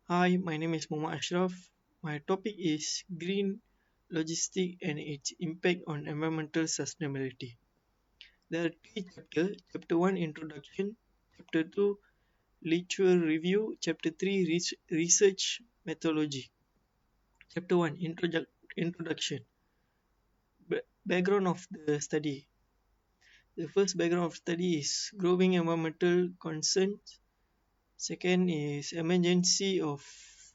Hi, my name is Muhammad Ashraf. My topic is green logistics and its impact on environmental sustainability. There are three chapters. Chapter 1 Introduction, Chapter 2 Literature Review, Chapter 3 Research Methodology. Chapter 1 Introduction. Background of the study. The first background of study is growing environmental concerns. Second is emergency of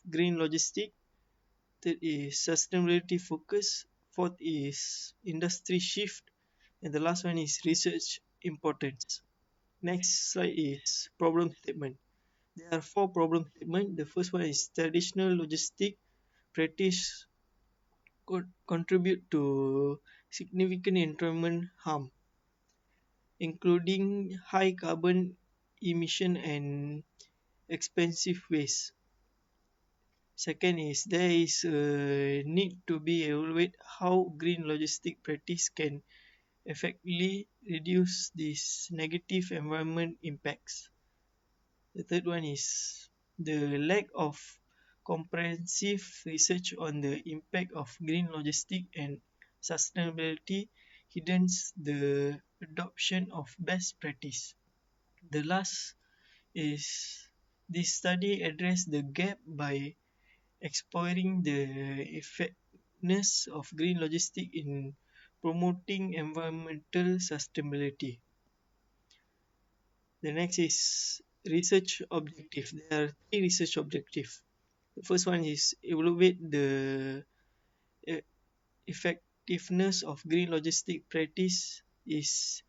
green logistics. Third is sustainability focus. Fourth is industry shift. And the last one is research importance. Next slide is problem statement. There are four problem statements. The first one is traditional logistic practice could contribute to significant environment harm, including high carbon emission and expensive waste. Second is there is a need to be evaluate how green logistic practice can effectively reduce these negative environment impacts. The third one is the lack of comprehensive research on the impact of green logistic and sustainability hinders the adoption of best practice. The last is this study address the gap by exploring the effectiveness of green logistics in promoting environmental sustainability. The next is research objective. There are three research objectives. The first one is evaluate the e- effectiveness of green logistic practice is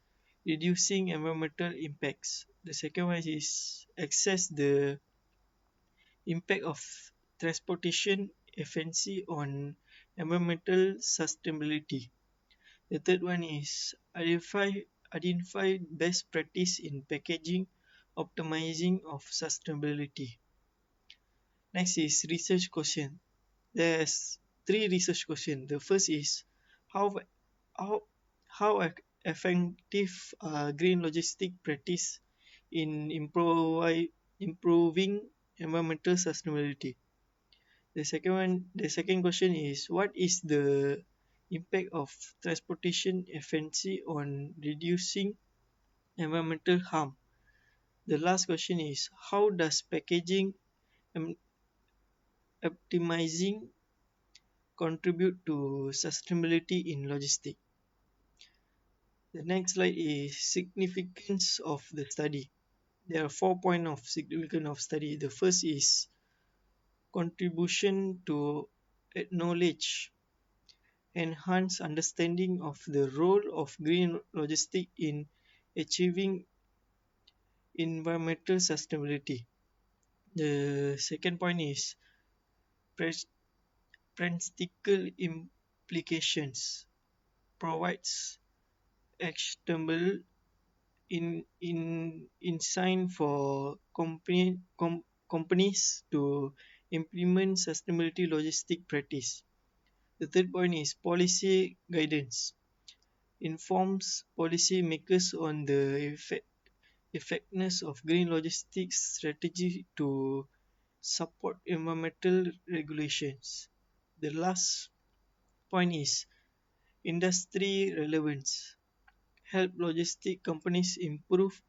reducing environmental impacts. The second one is assess the impact of transportation efficiency on environmental sustainability. The third one is identify best practice in packaging optimizing of sustainability. Next is research question. There's three research questions. The first is how how effective green logistic practice in improving environmental sustainability. The second question is what is the impact of transportation efficiency on reducing environmental harm? The last question is how does packaging and optimizing contribute to sustainability in logistics? The next slide is significance of the study. There are 4 points of significance of study. The first is contribution to acknowledge enhance understanding of the role of green logistics in achieving environmental sustainability. The second point is practical implications provides actionable insight for companies to implement sustainability logistic practice. The third point is policy guidance informs policymakers on the effectiveness of green logistics strategy to support environmental regulations. The last point is industry relevance. Help logistic companies improve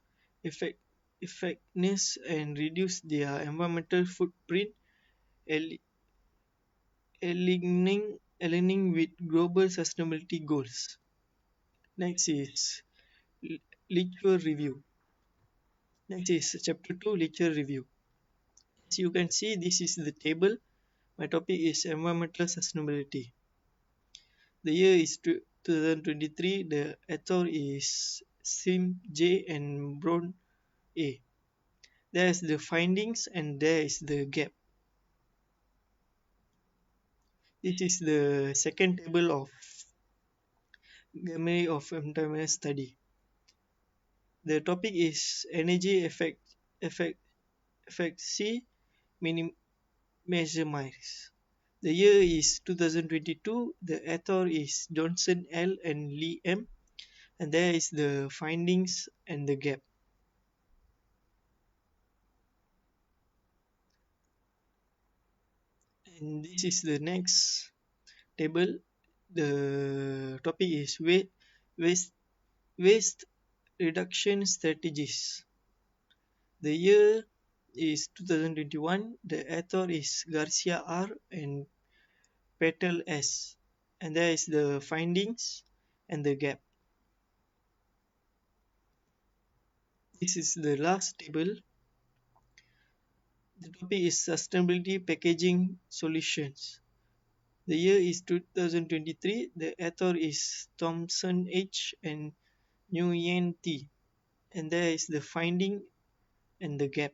effect, effectiveness and reduce their environmental footprint, al- aligning with global sustainability goals. Next is literature review. Next is chapter 2 literature review. As you can see, this is the table. My topic is environmental sustainability. The year is 2023. The author is Sim J and Brown A. There is the findings and there is the gap. This is the second table of Summary of Environmental Study. The topic is energy effect efficiency measurements. The year is 2022. The author is Johnson L and Lee M. And there is the findings and the gap. And this is the next table. The topic is waste, waste reduction strategies. The year is 2021. The author is Garcia R. and Petal S. And there is the findings and the gap. This is the last table. The topic is sustainability packaging solutions. The year is 2023. The author is Thompson H. and Nguyen T. And there is the finding and the gap.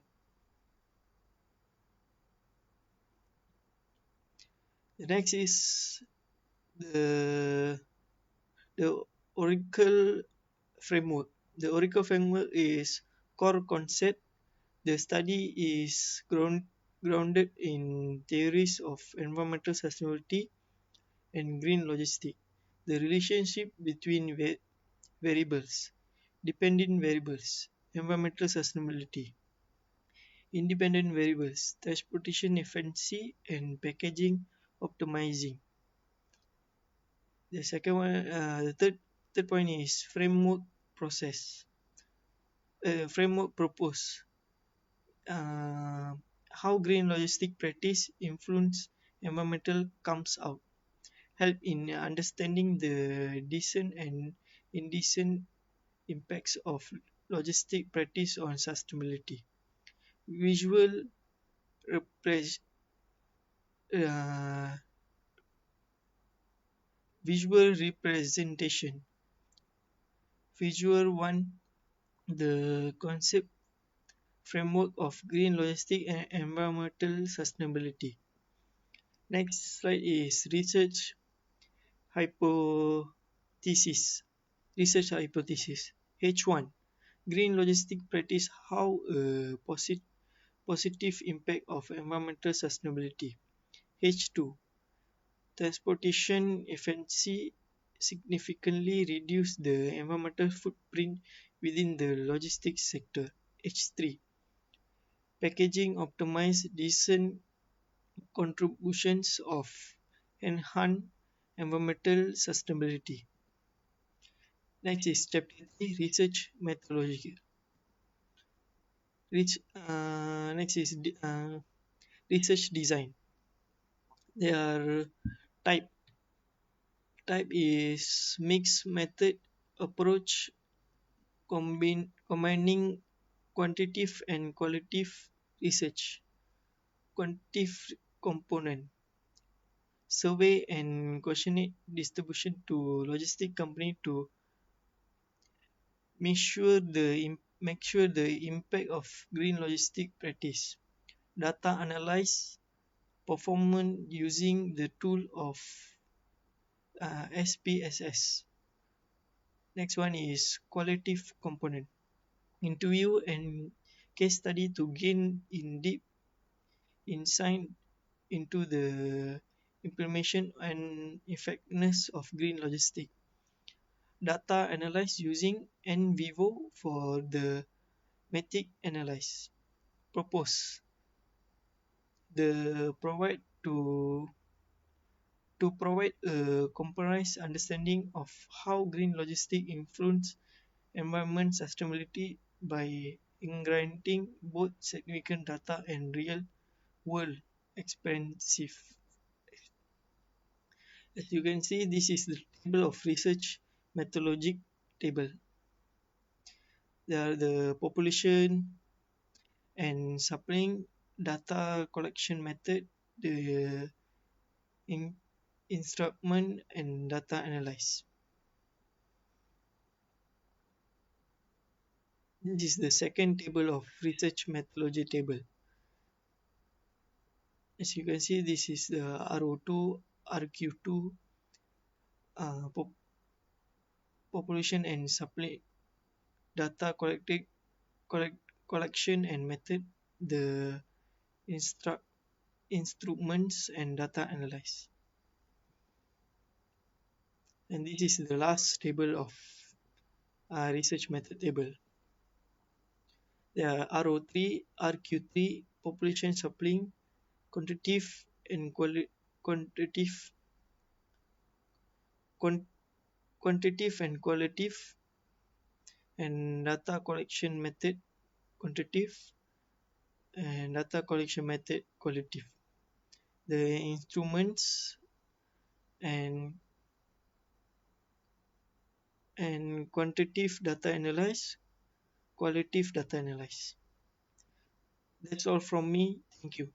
The next is the the Oracle framework. The Oracle framework is core concept. The study is grounded in theories of environmental sustainability and green logistics. The relationship between variables, dependent variables, environmental sustainability, independent variables, transportation efficiency, and packaging optimizing. The second one, the third point is framework propose. How green logistic practice influence environmental comes out. Help in understanding the decent and indecent impacts of logistic practice on sustainability. Visual repres- uh, visual representation. Visual one, the concept framework of green logistic and environmental sustainability. Next slide is hypothesis. Research hypothesis. H1. Green logistic practice how a positive impact of environmental sustainability. H2. Transportation efficiency significantly reduce the environmental footprint within the logistics sector. H3. Packaging optimize decent contributions of enhanced environmental sustainability. Next is chapter 3, research methodology. Next is research design. There are type. Type is mixed method approach combining quantitative and qualitative research. Quantitative component. Survey and questionnaire distribution to logistic company to make sure the impact of green logistic practice. Data analyze performance using the tool of SPSS. Next one is qualitative component. Interview and case study to gain in deep insight into the implementation and effectiveness of green logistics. Data analyze using NVivo for the metric analyze. Propose the provide a comprehensive understanding of how green logistics influence environment sustainability by integrating both significant data and real world experiences. As you can see, this is the table of research methodologic table. There are the population and supplying data collection method, the in instrument and data analyze. This is the second table of research methodology table. As you can see, this is the RO2, RQ2, pop population and supply data collect, collection and method, the instruments and data analyze. And this is the last table of research method table. There are RO3, RQ3, population sampling, quantitative and quantitative quan- quantitative and qualitative, and data collection method quantitative, and data collection method qualitative. The instruments and quantitative data analyze, qualitative data analyze. That's all from me. Thank you.